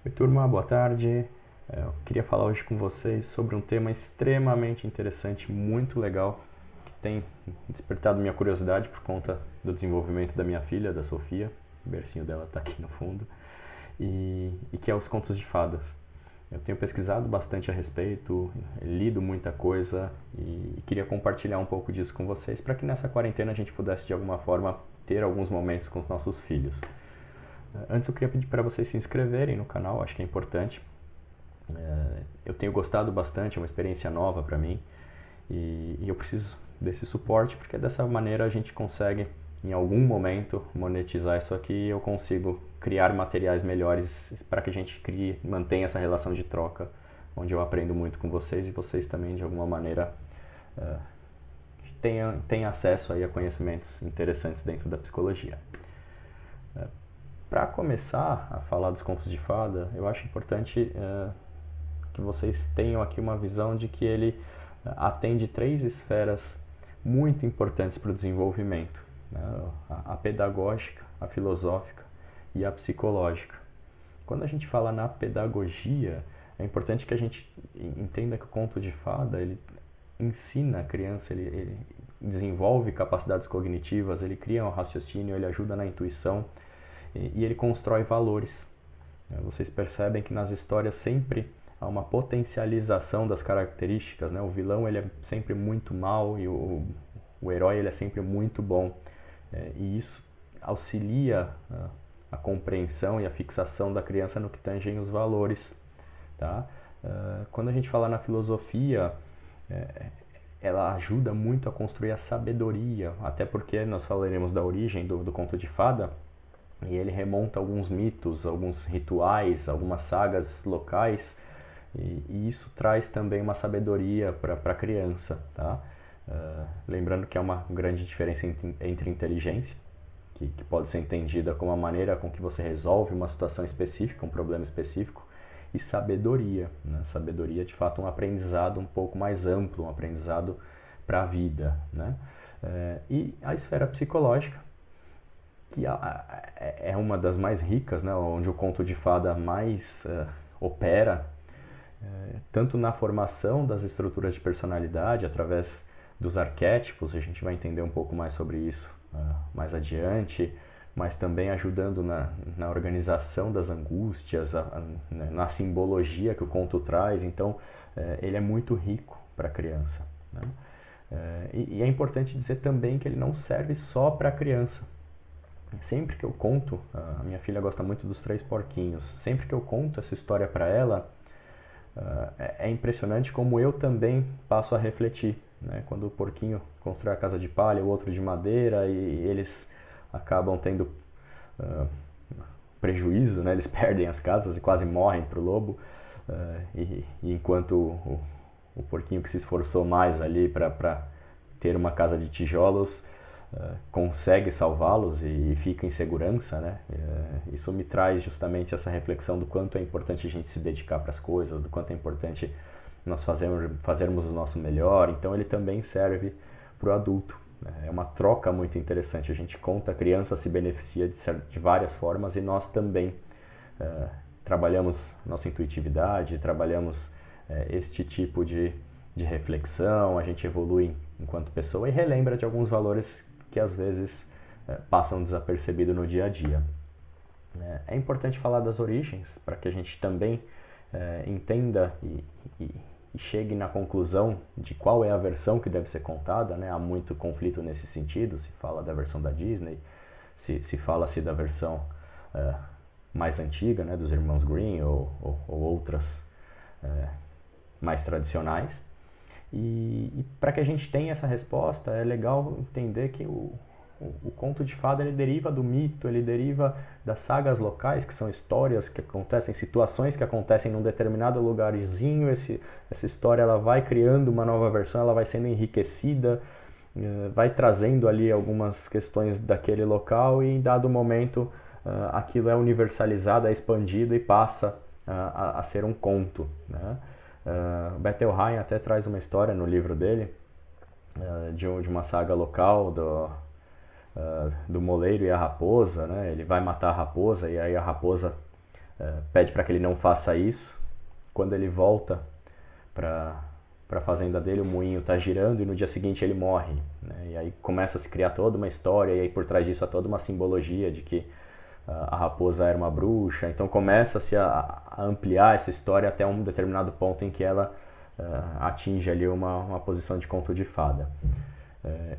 Oi, turma, boa tarde. Eu queria falar hoje com vocês sobre um tema extremamente interessante, muito legal, que tem despertado minha curiosidade por conta do desenvolvimento da minha filha, da Sofia. O bercinho dela está aqui no fundo. E que é os contos de fadas. Eu tenho pesquisado bastante a respeito, lido muita coisa e queria compartilhar um pouco disso com vocês para que nessa quarentena a gente pudesse de alguma forma ter alguns momentos com os nossos filhos. Antes eu queria pedir para vocês se inscreverem no canal, acho que é importante. Eu tenho gostado bastante, é uma experiência nova para mim e eu preciso desse suporte porque dessa maneira a gente consegue em algum momento monetizar isso aqui e eu consigo criar materiais melhores para que a gente mantenha essa relação de troca, onde eu aprendo muito com vocês e vocês também de alguma maneira tenham acesso aí a conhecimentos interessantes dentro da psicologia. Para começar a falar dos contos de fada, eu acho importante que vocês tenham aqui uma visão de que ele atende três esferas muito importantes para o desenvolvimento, né? A pedagógica, a filosófica e a psicológica. Quando a gente fala na pedagogia, é importante que a gente entenda que o conto de fada ele ensina a criança, ele desenvolve capacidades cognitivas, ele cria um raciocínio, ele ajuda na intuição e ele constrói valores. Vocês percebem que nas histórias sempre há uma potencialização das características, né? O vilão ele é sempre muito mal e o herói ele é sempre muito bom. E isso auxilia a compreensão e a fixação da criança no que tangem os valores. Tá? Quando a gente fala na filosofia, ela ajuda muito a construir a sabedoria, até porque nós falaremos da origem do conto de fada, e ele remonta alguns mitos, alguns rituais, algumas sagas locais, e isso traz também uma sabedoria para a criança. Tá? Lembrando que há uma grande diferença entre inteligência, que pode ser entendida como a maneira com que você resolve uma situação específica, um problema específico, e sabedoria. Né? Sabedoria, de fato, um aprendizado um pouco mais amplo, um aprendizado para a vida. Né? E a esfera psicológica, que é uma das mais ricas, né? Onde o conto de fada mais opera, tanto na formação das estruturas de personalidade, através dos arquétipos, a gente vai entender um pouco mais sobre isso mais adiante, mas também ajudando na organização das angústias, na simbologia que o conto traz. Então, ele é muito rico para a criança. Né? E é importante dizer também que ele não serve só para a criança. Sempre que eu conto, a minha filha gosta muito dos Três Porquinhos, sempre que eu conto essa história para ela, é impressionante como eu também passo a refletir. Né? Quando o porquinho constrói a casa de palha, o outro de madeira, e eles acabam tendo prejuízo, né? Eles perdem as casas e quase morrem para o lobo, e enquanto o porquinho que se esforçou mais ali para ter uma casa de tijolos consegue salvá-los e fica em segurança, né? Isso me traz justamente essa reflexão do quanto é importante a gente se dedicar para as coisas, do quanto é importante nós fazermos o nosso melhor. Então ele também serve para o adulto. É uma troca muito interessante. A gente conta, a criança se beneficia de várias formas e nós também trabalhamos nossa intuitividade, trabalhamos este tipo de reflexão, a gente evolui enquanto pessoa e relembra de alguns valores que às vezes passam desapercebido no dia a dia. É importante falar das origens para que a gente também entenda e chegue na conclusão de qual é a versão que deve ser contada. Né? Há muito conflito nesse sentido, se fala da versão da Disney, se fala-se da versão mais antiga, né, dos irmãos Grimm ou outras mais tradicionais. E para que a gente tenha essa resposta, é legal entender que o conto de fada ele deriva do mito, ele deriva das sagas locais, que são histórias que acontecem, situações que acontecem num determinado lugarzinho. Essa história ela vai criando uma nova versão, ela vai sendo enriquecida, vai trazendo ali algumas questões daquele local e em dado momento aquilo é universalizado, é expandido e passa a ser um conto. Né? Bethel Ryan até traz uma história no livro dele de uma saga local do moleiro e a raposa. Né? Ele vai matar a raposa e aí a raposa pede para que ele não faça isso. Quando ele volta para a fazenda dele, o moinho está girando e no dia seguinte ele morre, né? E aí começa a se criar toda uma história, e aí por trás disso há toda uma simbologia de que a raposa era uma bruxa. Então começa-se a ampliar essa história até um determinado ponto em que ela atinge ali uma posição de conto de fada.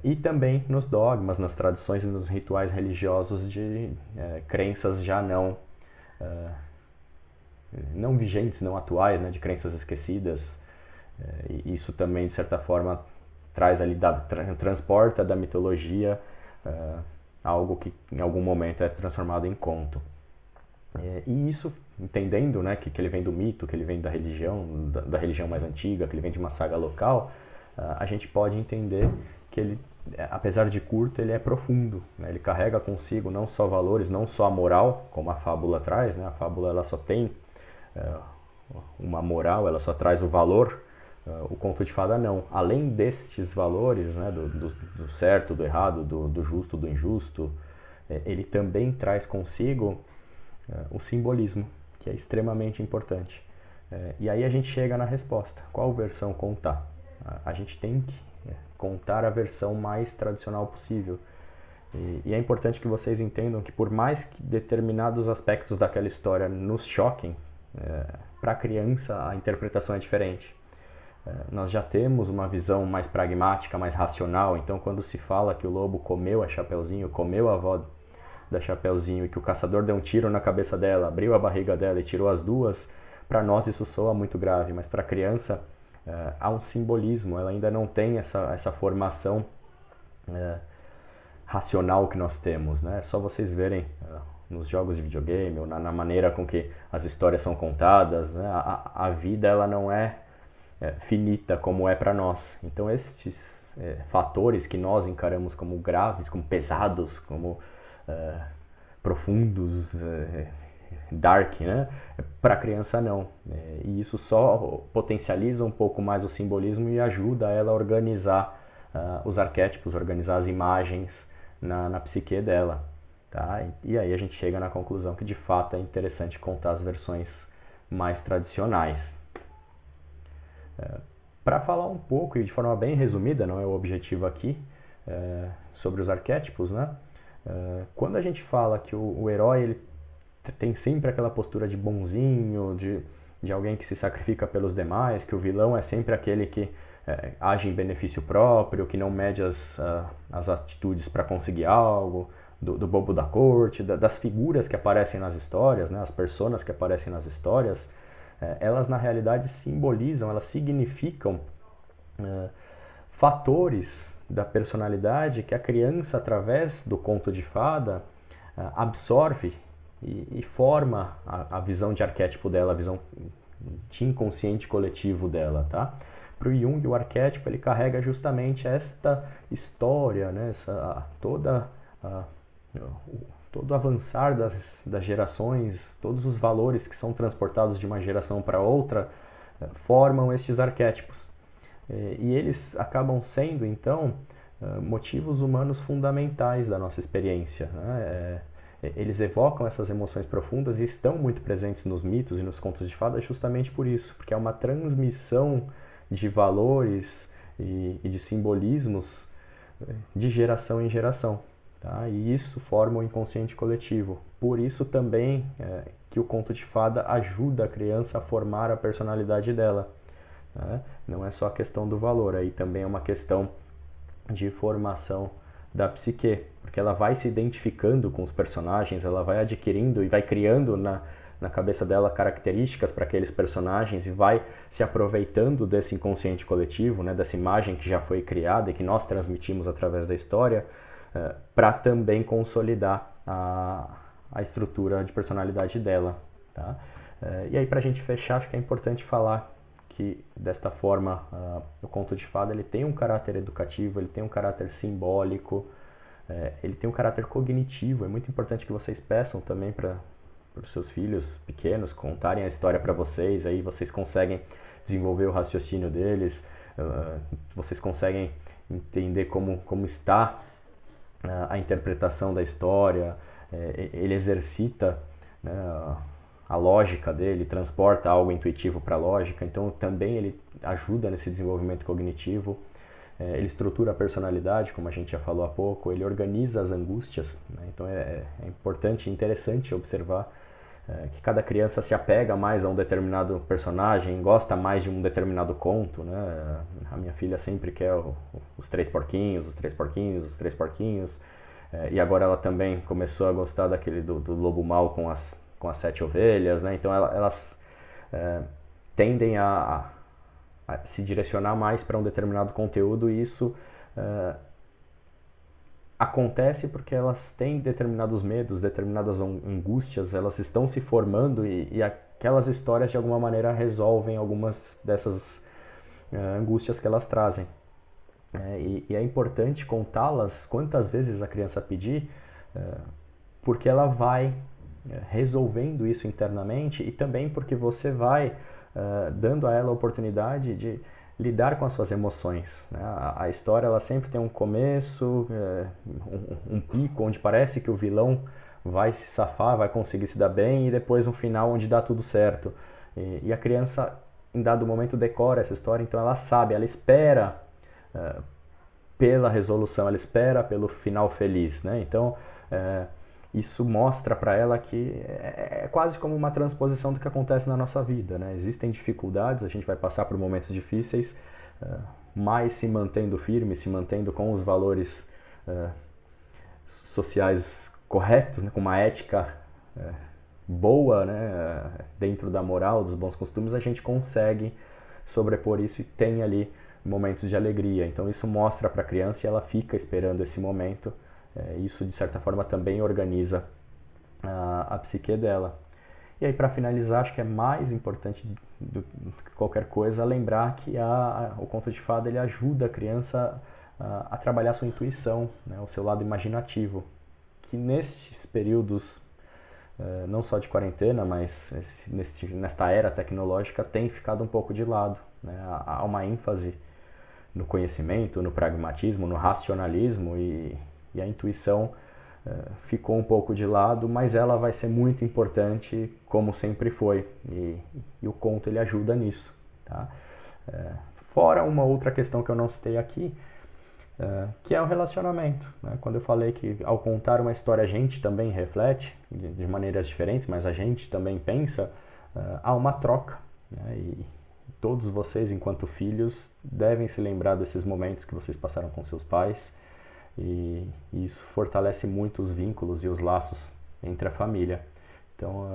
E também nos dogmas, nas tradições e nos rituais religiosos de crenças já não vigentes, não atuais, né, de crenças esquecidas. E isso também, de certa forma, traz ali, transporta da mitologia algo que em algum momento é transformado em conto. E isso, entendendo, né, que ele vem do mito, que ele vem da religião mais antiga, que ele vem de uma saga local, a gente pode entender que ele, apesar de curto, ele é profundo, né? Ele carrega consigo não só valores, não só a moral, como a fábula traz, né? A fábula ela só tem uma moral, ela só traz o valor. O conto de fada não. Além destes valores, né, do certo, do errado, do justo, do injusto, ele também traz consigo o simbolismo, que é extremamente importante. E aí a gente chega na resposta. Qual versão contar? A gente tem que contar a versão mais tradicional possível. E é importante que vocês entendam que por mais que determinados aspectos daquela história nos choquem, para a criança a interpretação é diferente. Nós já temos uma visão mais pragmática, mais racional, então quando se fala que o lobo comeu a Chapeuzinho, comeu a avó da Chapeuzinho e que o caçador deu um tiro na cabeça dela, abriu a barriga dela e tirou as duas, para nós isso soa muito grave, mas para a criança há um simbolismo, ela ainda não tem essa formação racional que nós temos, né? É só vocês verem nos jogos de videogame ou na maneira com que as histórias são contadas, né? A vida ela não é finita como é para nós. Então estes fatores que nós encaramos como graves, como pesados, como profundos, dark, né? Para a criança não. E isso só potencializa um pouco mais o simbolismo e ajuda ela a organizar os arquétipos, organizar as imagens na psique dela. Tá? E aí a gente chega na conclusão que de fato é interessante contar as versões mais tradicionais. Para falar um pouco, e de forma bem resumida, não é o objetivo aqui, sobre os arquétipos, né? Quando a gente fala que o herói ele tem sempre aquela postura de bonzinho, de alguém que se sacrifica pelos demais, que o vilão é sempre aquele que age em benefício próprio, que não mede as atitudes para conseguir algo, do bobo da corte, das figuras que aparecem nas histórias, né? As personas que aparecem nas histórias, elas na realidade simbolizam, elas significam fatores da personalidade que a criança, através do conto de fada, absorve e forma a visão de arquétipo dela, a visão de inconsciente coletivo dela, tá? Para o Jung, o arquétipo ele carrega justamente esta história, né? Todo o avançar das gerações, todos os valores que são transportados de uma geração para outra, formam estes arquétipos. E eles acabam sendo, então, motivos humanos fundamentais da nossa experiência, né? Eles evocam essas emoções profundas e estão muito presentes nos mitos e nos contos de fadas justamente por isso, porque é uma transmissão de valores e de simbolismos de geração em geração. Tá? E isso forma o inconsciente coletivo. Por isso também que o conto de fada ajuda a criança a formar a personalidade dela. Né? Não é só a questão do valor, aí também é uma questão de formação da psique, porque ela vai se identificando com os personagens, ela vai adquirindo e vai criando na cabeça dela características para aqueles personagens e vai se aproveitando desse inconsciente coletivo, né, dessa imagem que já foi criada e que nós transmitimos através da história, para também consolidar a estrutura de personalidade dela. Tá? E aí, para a gente fechar, acho que é importante falar que, desta forma, o conto de fada ele tem um caráter educativo, ele tem um caráter simbólico, ele tem um caráter cognitivo. É muito importante que vocês peçam também para os seus filhos pequenos contarem a história para vocês, aí vocês conseguem desenvolver o raciocínio deles, vocês conseguem entender como está a interpretação da história, ele exercita, né, a lógica dele, transporta algo intuitivo para a lógica, então também ele ajuda nesse desenvolvimento cognitivo. Ele estrutura a personalidade, como a gente já falou há pouco, ele organiza as angústias, né? Então é importante e interessante observar que cada criança se apega mais a um determinado personagem, gosta mais de um determinado conto, né? A minha filha sempre quer os três porquinhos, os três porquinhos, os três porquinhos, e agora ela também começou a gostar daquele do lobo mau com as 7 ovelhas, né? Então elas tendem a se direcionar mais para um determinado conteúdo, e isso acontece porque elas têm determinados medos, determinadas angústias, elas estão se formando e aquelas histórias de alguma maneira resolvem algumas dessas angústias que elas trazem. E é importante contá-las quantas vezes a criança pedir, porque ela vai resolvendo isso internamente, e também porque você vai dando a ela a oportunidade de lidar com as suas emoções, né? A história ela sempre tem um começo, um pico onde parece que o vilão vai se safar, vai conseguir se dar bem, e depois um final onde dá tudo certo. E a criança, em dado momento, decora essa história, então ela sabe, ela espera pela resolução, ela espera pelo final feliz, né? Então isso mostra para ela que é quase como uma transposição do que acontece na nossa vida, né? Existem dificuldades, a gente vai passar por momentos difíceis, mas se mantendo firme, se mantendo com os valores sociais corretos, né? Com uma ética boa, né? Dentro da moral, dos bons costumes, a gente consegue sobrepor isso e tem ali momentos de alegria. Então isso mostra para a criança e ela fica esperando esse momento. Isso, de certa forma, também organiza a psique dela. E aí, para finalizar, acho que é mais importante do que qualquer coisa lembrar que o conto de fada ele ajuda a criança a trabalhar sua intuição, né, o seu lado imaginativo, que nestes períodos, não só de quarentena, mas nesta era tecnológica, tem ficado um pouco de lado, né? Há uma ênfase no conhecimento, no pragmatismo, no racionalismo, e a intuição ficou um pouco de lado, mas ela vai ser muito importante, como sempre foi, e o conto ele ajuda nisso, tá? Fora uma outra questão que eu não citei aqui, que é o relacionamento, né? Quando eu falei que ao contar uma história a gente também reflete de maneiras diferentes, mas a gente também pensa, há uma troca, né? E todos vocês, enquanto filhos, devem se lembrar desses momentos que vocês passaram com seus pais, e isso fortalece muito os vínculos e os laços entre a família. Então,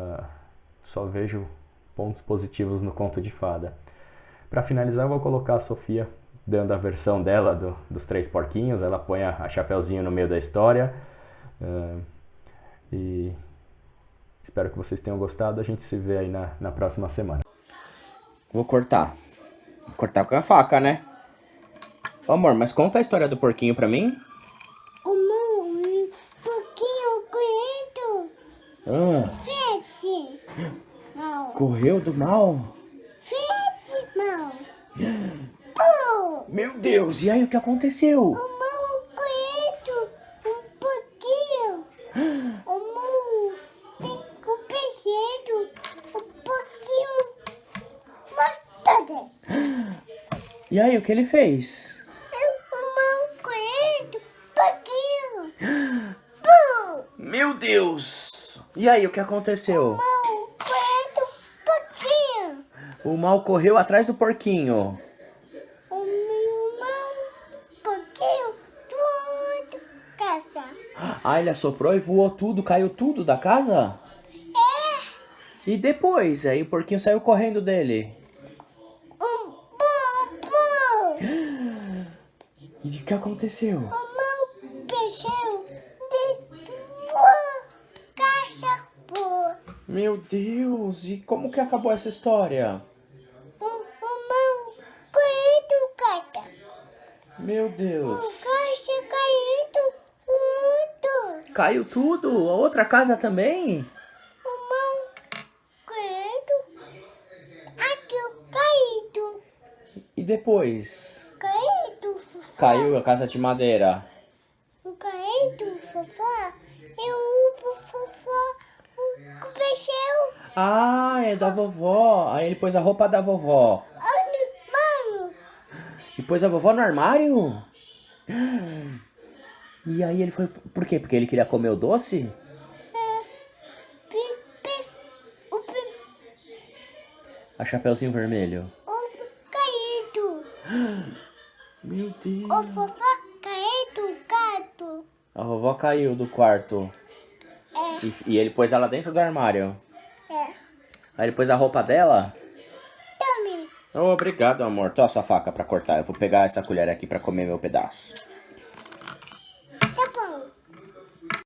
só vejo pontos positivos no conto de fada. Para finalizar, eu vou colocar a Sofia dando a versão dela dos três porquinhos. Ela põe a Chapeuzinho no meio da história. E espero que vocês tenham gostado. A gente se vê aí na próxima semana. Vou cortar. Vou cortar com a faca, né? Ô, amor, mas conta a história do porquinho pra mim. Um pouquinho correndo. Fete. Não. Correu do mal? Fete, não. Oh, Meu Deus, e aí o que aconteceu? o mão correndo. Um pouquinho. O peixeiro. Um pouquinho. Matada. E aí o que ele fez? O mão correndo. Pouquinho. Pum. Meu Deus! E aí o que aconteceu? Mão correndo. Pouquinho. O mal correu atrás do porquinho. O meu mão, pouquinho, tudo, casa. Ah, ele assoprou e voou tudo, caiu tudo da casa? E depois? Aí o porquinho saiu correndo dele. Bubu. E o que aconteceu? O meu peixinho de tua caixa boa. Meu Deus, e como que acabou essa história? O meu correndo, caixa. Meu O Deus. caixa caindo muito. Caiu tudo? A outra casa também? O meu correndo, aqui o caído. E depois? Caído, Caiu a casa de madeira. o caído, sofá. E o sofá, o peixinho. Ah, é da vovó. Aí ele pôs a roupa da vovó. Mano, E pôs a vovó no armário? E aí ele foi... Por quê? Porque ele queria comer o doce? pipi, A Chapeuzinho Vermelho. o caído. Meu O Deus. vovó caído, gato. A vovó caiu do quarto. E ele pôs ela dentro do armário. É, Aí ele pôs a roupa dela. também. Oh, obrigado, amor. Tô a sua faca pra cortar. Eu vou pegar essa colher aqui pra comer meu pedaço.